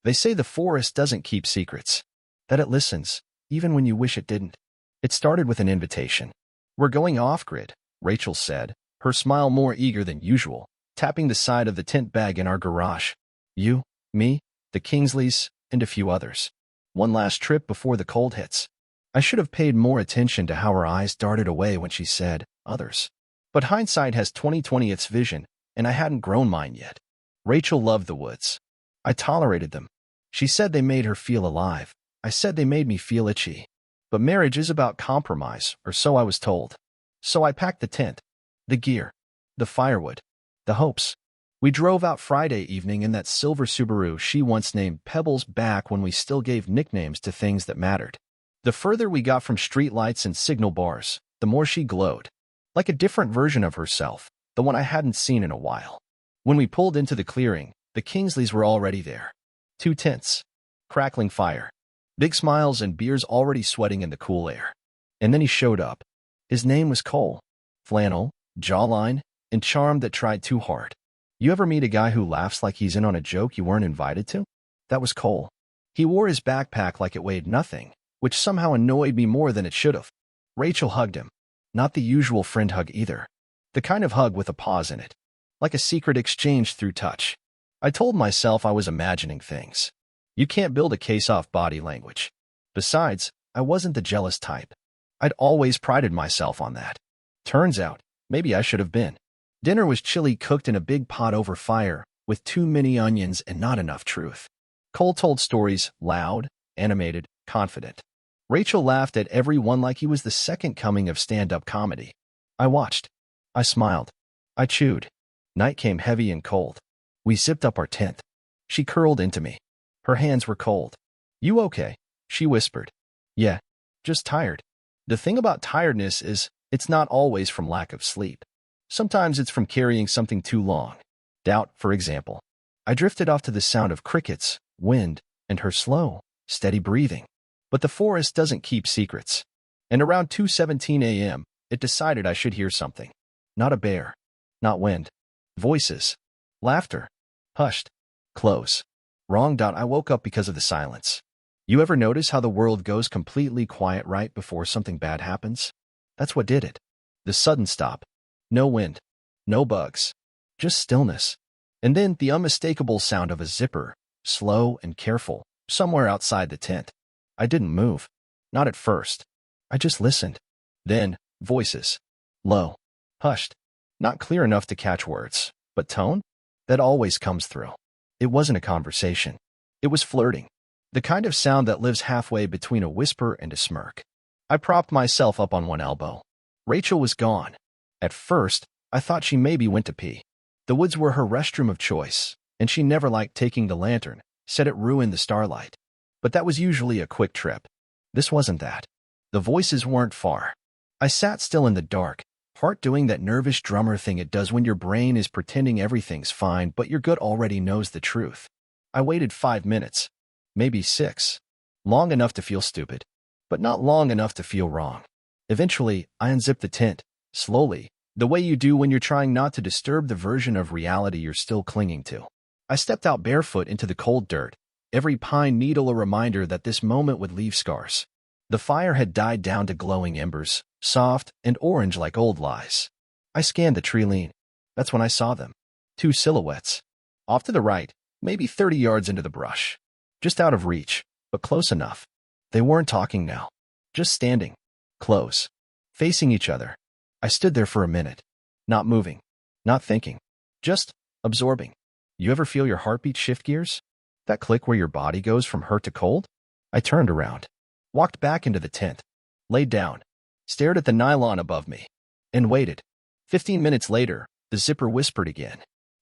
They say the forest doesn't keep secrets, that it listens, even when you wish it didn't. It started with an invitation. "We're going off-grid," Rachel said, her smile more eager than usual, tapping the side of the tent bag in our garage. "You, me, the Kingsleys, and a few others. One last trip before the cold hits." I should have paid more attention to how her eyes darted away when she said, "others." But hindsight has 20/20 its vision, and I hadn't grown mine yet. Rachel loved the woods. I tolerated them. She said they made her feel alive. I said they made me feel itchy. But marriage is about compromise, or so I was told. So I packed the tent, the gear, the firewood, the hopes. We drove out Friday evening in that silver Subaru she once named Pebbles back when we still gave nicknames to things that mattered. The further we got from streetlights and signal bars, the more she glowed. Like a different version of herself, the one I hadn't seen in a while. When we pulled into the clearing, the Kingsleys were already there. 2 tents, crackling fire, big smiles and beers already sweating in the cool air. And then he showed up. His name was Cole. Flannel, jawline, and charm that tried too hard. You ever meet a guy who laughs like he's in on a joke you weren't invited to? That was Cole. He wore his backpack like it weighed nothing, which somehow annoyed me more than it should have. Rachel hugged him. Not the usual friend hug either. The kind of hug with a pause in it. Like a secret exchange through touch. I told myself I was imagining things. You can't build a case off body language. Besides, I wasn't the jealous type. I'd always prided myself on that. Turns out, maybe I should have been. Dinner was chili cooked in a big pot over fire, with too many onions and not enough truth. Cole told stories, loud, animated, confident. Rachel laughed at every one like he was the second coming of stand-up comedy. I watched. I smiled. I chewed. Night came heavy and cold. We zipped up our tent. She curled into me. Her hands were cold. "You okay?" she whispered. "Yeah, just tired." The thing about tiredness is, it's not always from lack of sleep. Sometimes it's from carrying something too long. Doubt, for example. I drifted off to the sound of crickets, wind, and her slow, steady breathing. But the forest doesn't keep secrets. And around 2:17 a.m., it decided I should hear something. Not a bear. Not wind. Voices. Laughter. Hushed. Close. Wrong. I woke up because of the silence. You ever notice how the world goes completely quiet right before something bad happens? That's what did it. The sudden stop. No wind. No bugs. Just stillness. And then the unmistakable sound of a zipper, slow and careful, somewhere outside the tent. I didn't move. Not at first. I just listened. Then, voices. Low. Hushed. Not clear enough to catch words, but tone? That always comes through. It wasn't a conversation. It was flirting. The kind of sound that lives halfway between a whisper and a smirk. I propped myself up on one elbow. Rachel was gone. At first, I thought she maybe went to pee. The woods were her restroom of choice, and she never liked taking the lantern, said it ruined the starlight. But that was usually a quick trip. This wasn't that. The voices weren't far. I sat still in the dark, heart doing that nervous drummer thing it does when your brain is pretending everything's fine but your gut already knows the truth. I waited 5 minutes. Maybe 6. Long enough to feel stupid, but not long enough to feel wrong. Eventually, I unzipped the tent, slowly, the way you do when you're trying not to disturb the version of reality you're still clinging to. I stepped out barefoot into the cold dirt, every pine needle a reminder that this moment would leave scars. The fire had died down to glowing embers, soft and orange like old lies. I scanned the tree line. That's when I saw them. 2 silhouettes. Off to the right, maybe 30 yards into the brush. Just out of reach, but close enough. They weren't talking now. Just standing. Close. Facing each other. I stood there for a minute. Not moving. Not thinking. Just absorbing. You ever feel your heartbeat shift gears? That click where your body goes from hurt to cold? I turned around. Walked back into the tent. Laid down. Stared at the nylon above me. And waited. 15 minutes later, the zipper whispered again.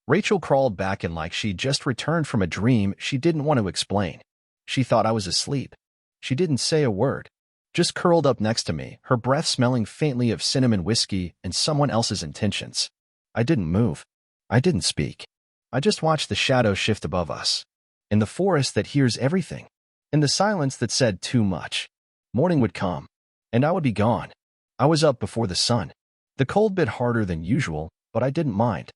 Rachel crawled back in like she'd just returned from a dream she didn't want to explain. She thought I was asleep. She didn't say a word. Just curled up next to me, her breath smelling faintly of cinnamon whiskey and someone else's intentions. I didn't move. I didn't speak. I just watched the shadow shift above us. In the forest that hears everything. In the silence that said too much. Morning would come. And I would be gone. I was up before the sun. The cold bit harder than usual, but I didn't mind.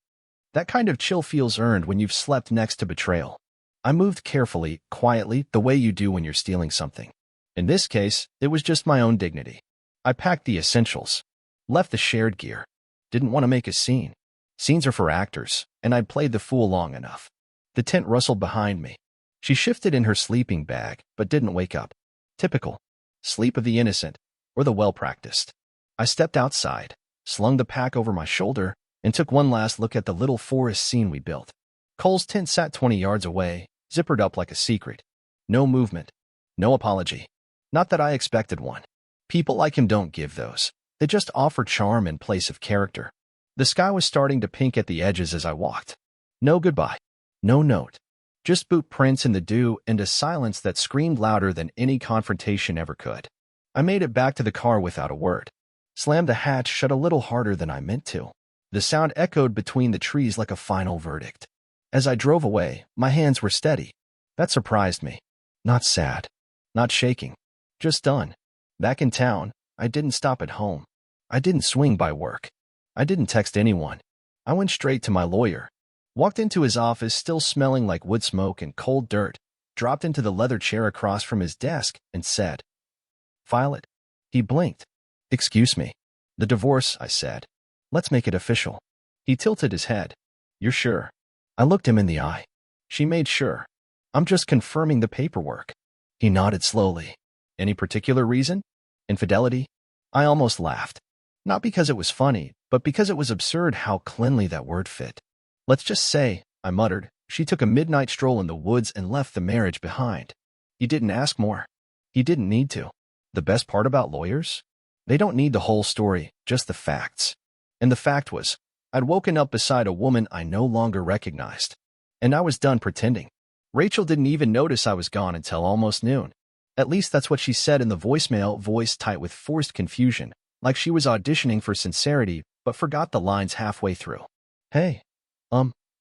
That kind of chill feels earned when you've slept next to betrayal. I moved carefully, quietly, the way you do when you're stealing something. In this case, it was just my own dignity. I packed the essentials, left the shared gear. Didn't want to make a scene. Scenes are for actors, and I'd played the fool long enough. The tent rustled behind me. She shifted in her sleeping bag, but didn't wake up. Typical. Sleep of the innocent, or the well-practiced. I stepped outside, slung the pack over my shoulder, and took one last look at the little forest scene we built. Cole's tent sat 20 yards away, zippered up like a secret. No movement. No apology. Not that I expected one. People like him don't give those. They just offer charm in place of character. The sky was starting to pink at the edges as I walked. No goodbye. No note. Just boot prints in the dew and a silence that screamed louder than any confrontation ever could. I made it back to the car without a word. Slammed the hatch shut a little harder than I meant to. The sound echoed between the trees like a final verdict. As I drove away, my hands were steady. That surprised me. Not sad. Not shaking. Just done. Back in town, I didn't stop at home. I didn't swing by work. I didn't text anyone. I went straight to my lawyer. Walked into his office still smelling like wood smoke and cold dirt, dropped into the leather chair across from his desk, and said, "File it." He blinked. "Excuse me." "The divorce," I said. "Let's make it official." He tilted his head. "You're sure?" I looked him in the eye. She made sure. "I'm just confirming the paperwork." He nodded slowly. "Any particular reason?" "Infidelity?" I almost laughed. Not because it was funny, but because it was absurd how cleanly that word fit. "Let's just say," I muttered, "she took a midnight stroll in the woods and left the marriage behind." He didn't ask more. He didn't need to. The best part about lawyers? They don't need the whole story, just the facts. And the fact was, I'd woken up beside a woman I no longer recognized. And I was done pretending. Rachel didn't even notice I was gone until almost noon. At least that's what she said in the voicemail, voice tight with forced confusion, like she was auditioning for sincerity, but forgot the lines halfway through. "Hey,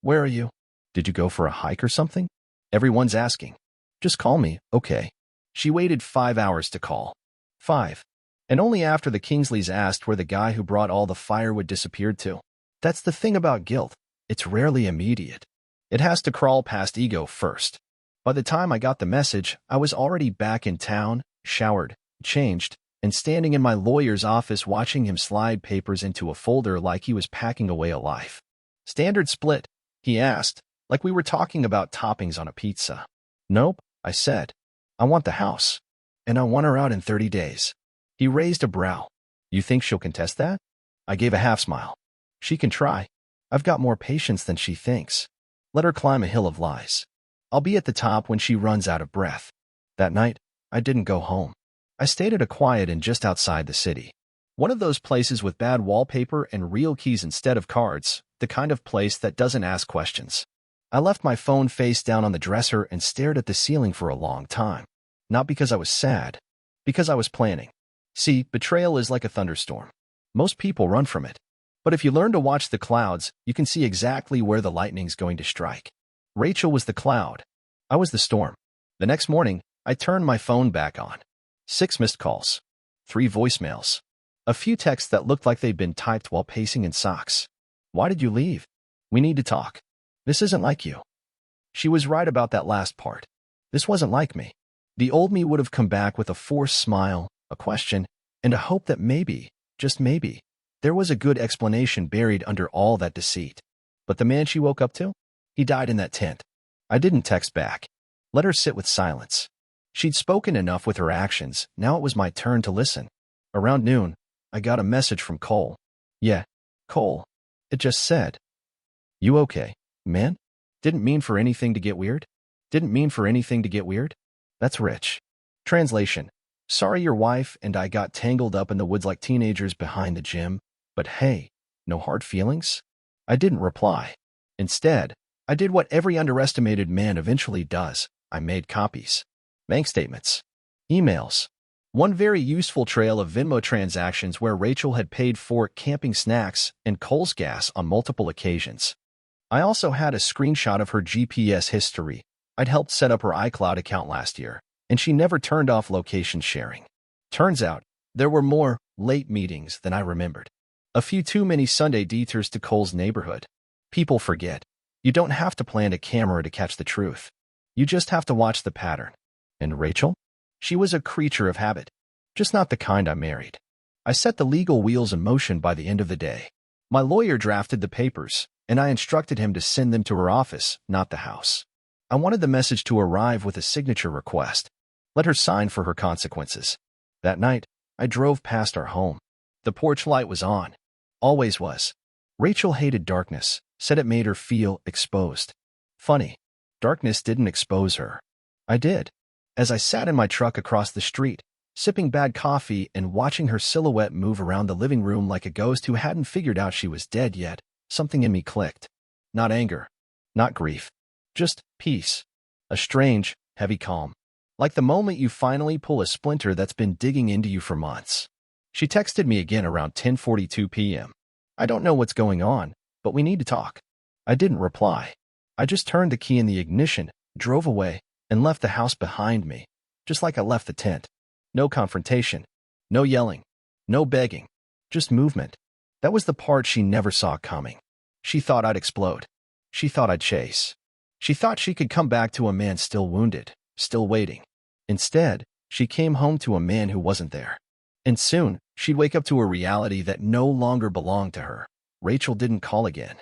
where are you? Did you go for a hike or something? Everyone's asking. Just call me, okay?" She waited 5 hours to call. 5. And only after the Kingsleys asked where the guy who brought all the firewood disappeared to. That's the thing about guilt. It's rarely immediate. It has to crawl past ego first. By the time I got the message, I was already back in town, showered, changed, and standing in my lawyer's office watching him slide papers into a folder like he was packing away a life. "Standard split?" he asked, like we were talking about toppings on a pizza. "Nope," I said. "I want the house. And I want her out in 30 days. He raised a brow. "You think she'll contest that?" I gave a half smile. "She can try. I've got more patience than she thinks. Let her climb a hill of lies. I'll be at the top when she runs out of breath." That night, I didn't go home. I stayed at a quiet inn just outside the city. One of those places with bad wallpaper and real keys instead of cards, the kind of place that doesn't ask questions. I left my phone face down on the dresser and stared at the ceiling for a long time. Not because I was sad, because I was planning. See, betrayal is like a thunderstorm. Most people run from it. But if you learn to watch the clouds, you can see exactly where the lightning's going to strike. Rachel was the cloud. I was the storm. The next morning, I turned my phone back on. 6 missed calls. 3 voicemails. A few texts that looked like they'd been typed while pacing in socks. "Why did you leave? We need to talk. This isn't like you." She was right about that last part. This wasn't like me. The old me would have come back with a forced smile, a question, and a hope that maybe, just maybe, there was a good explanation buried under all that deceit. But the man she woke up to? He died in that tent. I didn't text back. Let her sit with silence. She'd spoken enough with her actions, now it was my turn to listen. Around noon, I got a message from Cole. "Yeah, Cole." It just said, "You okay, man? Didn't mean for anything to get weird? Didn't mean for anything to get weird?" That's rich. Translation: "Sorry your wife and I got tangled up in the woods like teenagers behind the gym, but hey, no hard feelings?" I didn't reply. Instead, I did what every underestimated man eventually does. I made copies. Bank statements. Emails. One very useful trail of Venmo transactions where Rachel had paid for camping snacks and Cole's gas on multiple occasions. I also had a screenshot of her GPS history. I'd helped set up her iCloud account last year, and she never turned off location sharing. Turns out, there were more late meetings than I remembered. A few too many Sunday detours to Cole's neighborhood. People forget. You don't have to plant a camera to catch the truth. You just have to watch the pattern. And Rachel? She was a creature of habit, just not the kind I married. I set the legal wheels in motion by the end of the day. My lawyer drafted the papers, and I instructed him to send them to her office, not the house. I wanted the message to arrive with a signature request. Let her sign for her consequences. That night, I drove past our home. The porch light was on. Always was. Rachel hated darkness, said it made her feel exposed. Funny, darkness didn't expose her. I did. As I sat in my truck across the street, sipping bad coffee and watching her silhouette move around the living room like a ghost who hadn't figured out she was dead yet, something in me clicked. Not anger. Not grief. Just peace. A strange, heavy calm. Like the moment you finally pull a splinter that's been digging into you for months. She texted me again around 10:42 p.m. I don't know what's going on, but we need to talk. I didn't reply. I just turned the key in the ignition, drove away, and left the house behind me, just like I left the tent. No confrontation. No yelling. No begging. Just movement. That was the part she never saw coming. She thought I'd explode. She thought I'd chase. She thought she could come back to a man still wounded, still waiting. Instead, she came home to a man who wasn't there. And soon, she'd wake up to a reality that no longer belonged to her. Rachel didn't call again.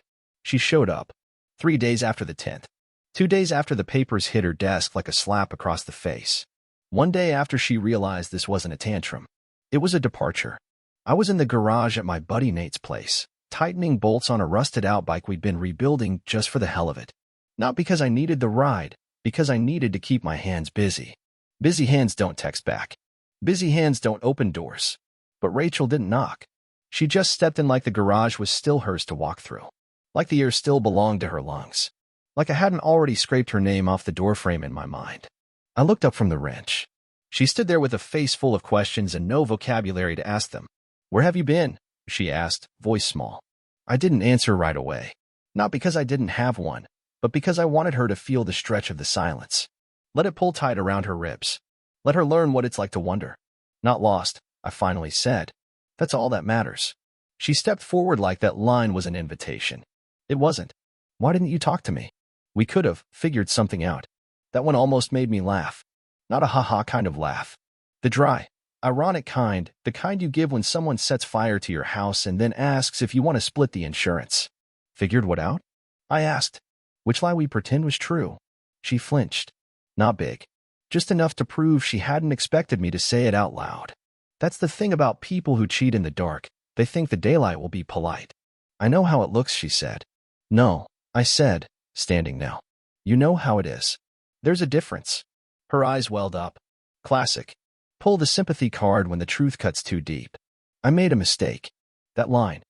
She showed up. 3 days after the 10th. 2 days after the papers hit her desk like a slap across the face. 1 day after she realized this wasn't a tantrum. It was a departure. I was in the garage at my buddy Nate's place, tightening bolts on a rusted-out bike we'd been rebuilding just for the hell of it. Not because I needed the ride, because I needed to keep my hands busy. Busy hands don't text back. Busy hands don't open doors. But Rachel didn't knock. She just stepped in like the garage was still hers to walk through. Like the air still belonged to her lungs. Like I hadn't already scraped her name off the doorframe in my mind. I looked up from the wrench. She stood there with a face full of questions and no vocabulary to ask them. "Where have you been?" she asked, voice small. I didn't answer right away. Not because I didn't have one, but because I wanted her to feel the stretch of the silence. Let it pull tight around her ribs. Let her learn what it's like to wonder. "Not lost," I finally said. "That's all that matters." She stepped forward like that line was an invitation. It wasn't. "Why didn't you talk to me? We could have figured something out." That one almost made me laugh. Not a ha-ha kind of laugh. The dry, ironic kind, the kind you give when someone sets fire to your house and then asks if you want to split the insurance. "Figured what out?" I asked. Which lie we pretend was true. She flinched. Not big. Just enough to prove she hadn't expected me to say it out loud. That's the thing about people who cheat in the dark. They think the daylight will be polite. "I know how it looks," she said. "No," I said, standing now. "You know how it is. There's a difference." Her eyes welled up. Classic. Pull the sympathy card when the truth cuts too deep. I made a mistake. That line.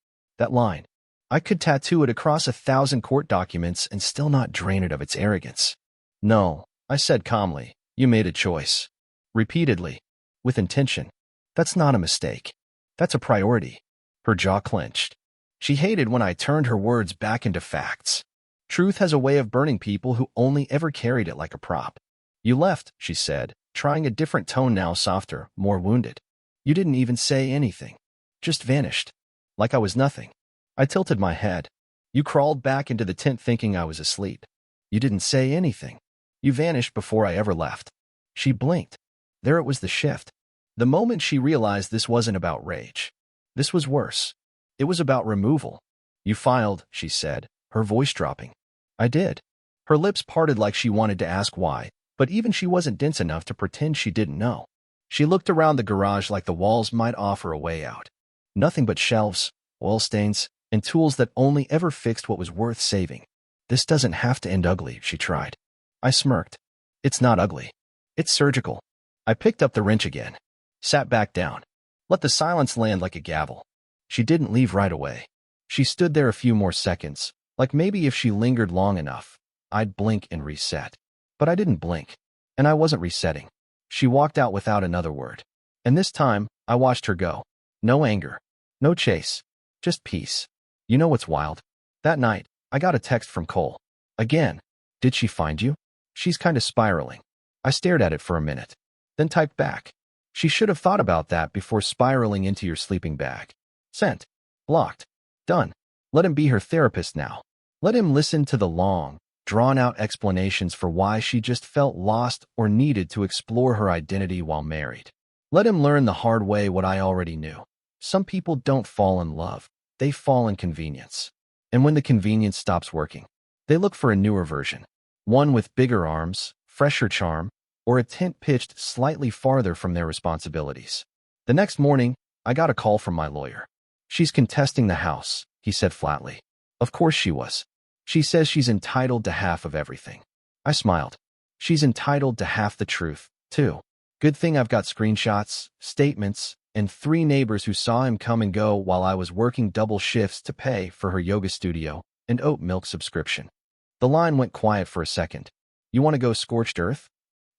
I could tattoo it across 1,000 court documents and still not drain it of its arrogance. "No," I said calmly. "You made a choice." Repeatedly. With intention. That's not a mistake. That's a priority. Her jaw clenched. She hated when I turned her words back into facts. Truth has a way of burning people who only ever carried it like a prop. "You left," she said, trying a different tone now, softer, more wounded. "You didn't even say anything. Just vanished. Like I was nothing." I tilted my head. "You crawled back into the tent thinking I was asleep. You didn't say anything. You vanished before I ever left." She blinked. There it was, the shift. The moment she realized this wasn't about rage. This was worse. It was about removal. "You filed," she said, her voice dropping. I did. Her lips parted like she wanted to ask why, but even she wasn't dense enough to pretend she didn't know. She looked around the garage like the walls might offer a way out. Nothing but shelves, oil stains, and tools that only ever fixed what was worth saving. "This doesn't have to end ugly," she tried. I smirked. "It's not ugly. It's surgical." I picked up the wrench again. Sat back down. Let the silence land like a gavel. She didn't leave right away. She stood there a few more seconds, like maybe if she lingered long enough, I'd blink and reset. But I didn't blink, and I wasn't resetting. She walked out without another word. And this time, I watched her go. No anger. No chase. Just peace. You know what's wild? That night, I got a text from Cole. Again. "Did she find you? She's kind of spiraling." I stared at it for a minute, then typed back. "She should have thought about that before spiraling into your sleeping bag." Sent. Blocked. Done. Let him be her therapist now. Let him listen to the long, drawn-out explanations for why she just felt lost or needed to explore her identity while married. Let him learn the hard way what I already knew. Some people don't fall in love. They fall in convenience. And when the convenience stops working, they look for a newer version. One with bigger arms, fresher charm, or a tint pitched slightly farther from their responsibilities. The next morning, I got a call from my lawyer. "She's contesting the house," he said flatly. Of course she was. She says she's entitled to half of everything. I smiled. She's entitled to half the truth, too. Good thing I've got screenshots, statements, and 3 neighbors who saw him come and go while I was working double shifts to pay for her yoga studio and oat milk subscription. The line went quiet for a second. "You want to go scorched earth?"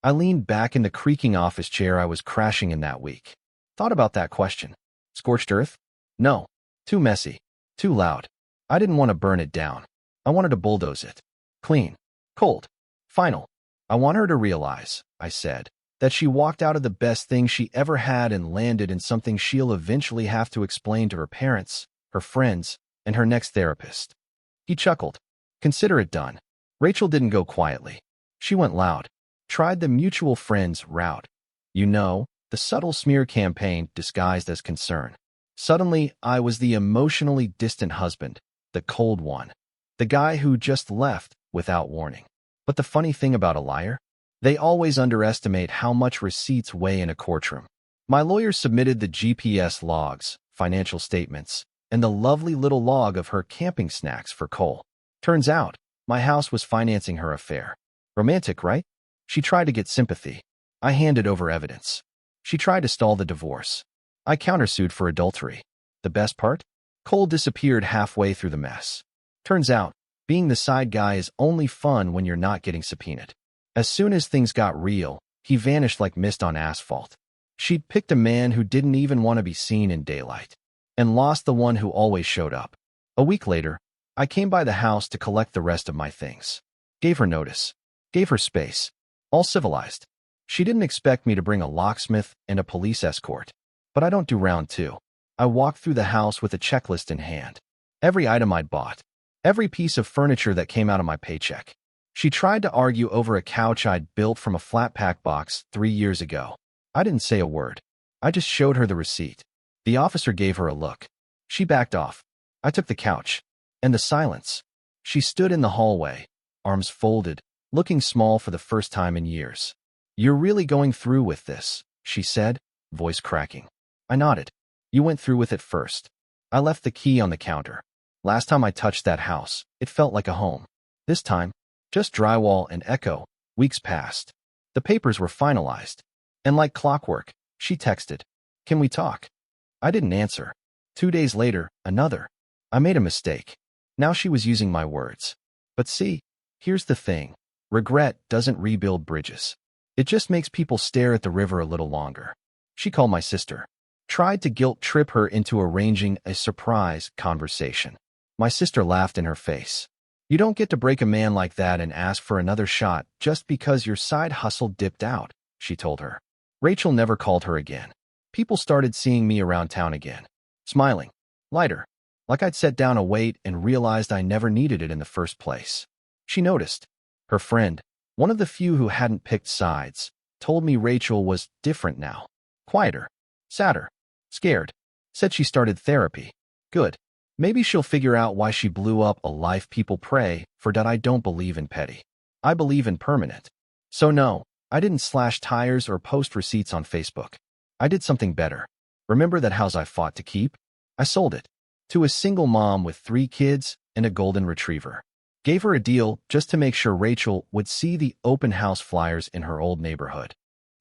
I leaned back in the creaking office chair I was crashing in that week. Thought about that question. Scorched earth? No. Too messy. Too loud. I didn't want to burn it down. I wanted to bulldoze it. Clean. Cold. Final. I want her to realize, I said, that she walked out of the best thing she ever had and landed in something she'll eventually have to explain to her parents, her friends, and her next therapist. He chuckled. Consider it done. Rachel didn't go quietly. She went loud. Tried the mutual friends route. You know, the subtle smear campaign disguised as concern. Suddenly, I was the emotionally distant husband, the cold one, the guy who just left without warning. But the funny thing about a liar? They always underestimate how much receipts weigh in a courtroom. My lawyer submitted the GPS logs, financial statements, and the lovely little log of her camping snacks for Cole. Turns out, my house was financing her affair. Romantic, right? She tried to get sympathy. I handed over evidence. She tried to stall the divorce. I countersued for adultery. The best part? Cole disappeared halfway through the mess. Turns out, being the side guy is only fun when you're not getting subpoenaed. As soon as things got real, he vanished like mist on asphalt. She'd picked a man who didn't even want to be seen in daylight, and lost the one who always showed up. A week later, I came by the house to collect the rest of my things. Gave her notice. Gave her space. All civilized. She didn't expect me to bring a locksmith and a police escort. But I don't do round 2. I walked through the house with a checklist in hand. Every item I'd bought. Every piece of furniture that came out of my paycheck. She tried to argue over a couch I'd built from a flat pack box 3 years ago. I didn't say a word. I just showed her the receipt. The officer gave her a look. She backed off. I took the couch. And the silence. She stood in the hallway, arms folded, looking small for the first time in years. "You're really going through with this," she said, voice cracking. I nodded. "You went through with it first." I left the key on the counter. Last time I touched that house, it felt like a home. This time, just drywall and echo. Weeks passed. The papers were finalized. And like clockwork, she texted, "Can we talk?" I didn't answer. 2 days later, another. I made a mistake. Now she was using my words. But see, here's the thing. Regret doesn't rebuild bridges. It just makes people stare at the river a little longer. She called my sister. Tried to guilt trip her into arranging a surprise conversation. My sister laughed in her face. "You don't get to break a man like that and ask for another shot just because your side hustle dipped out," she told her. Rachel never called her again. People started seeing me around town again. Smiling. Lighter. Like I'd set down a weight and realized I never needed it in the first place. She noticed. Her friend, one of the few who hadn't picked sides, told me Rachel was different now. Quieter. Sadder. Scared. Said she started therapy. Good. Maybe she'll figure out why she blew up a life people pray for. That I don't believe in petty. I believe in permanent. So no, I didn't slash tires or post receipts on Facebook. I did something better. Remember that house I fought to keep? I sold it. To a single mom with 3 kids and a golden retriever. Gave her a deal just to make sure Rachel would see the open house flyers in her old neighborhood.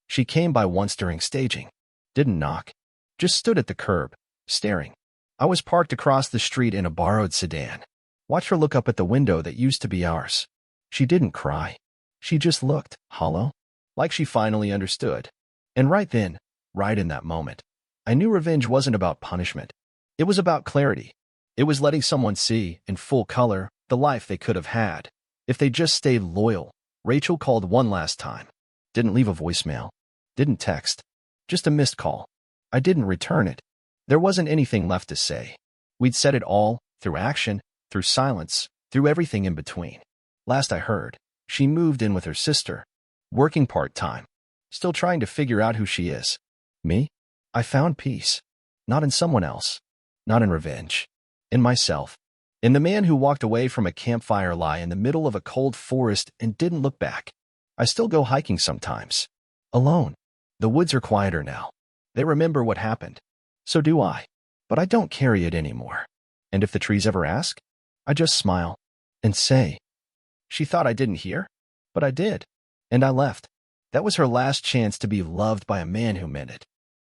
She came by once during staging. Didn't knock. Just stood at the curb, staring. I was parked across the street in a borrowed sedan. Watched her look up at the window that used to be ours. She didn't cry. She just looked hollow, like she finally understood. And right then, right in that moment, I knew revenge wasn't about punishment. It was about clarity. It was letting someone see, in full color, the life they could have had if they just stayed loyal. Rachel called one last time. Didn't leave a voicemail. Didn't text. Just a missed call. I didn't return it. There wasn't anything left to say. We'd said it all, through action, through silence, through everything in between. Last I heard, she moved in with her sister, working part-time, still trying to figure out who she is. Me? I found peace. Not in someone else. Not in revenge. In myself. In the man who walked away from a campfire lie in the middle of a cold forest and didn't look back. I still go hiking sometimes. Alone. The woods are quieter now. They remember what happened. So do I. But I don't carry it anymore. And if the trees ever ask, I just smile and say, "She thought I didn't hear, but I did." And I left. That was her last chance to be loved by a man who meant it.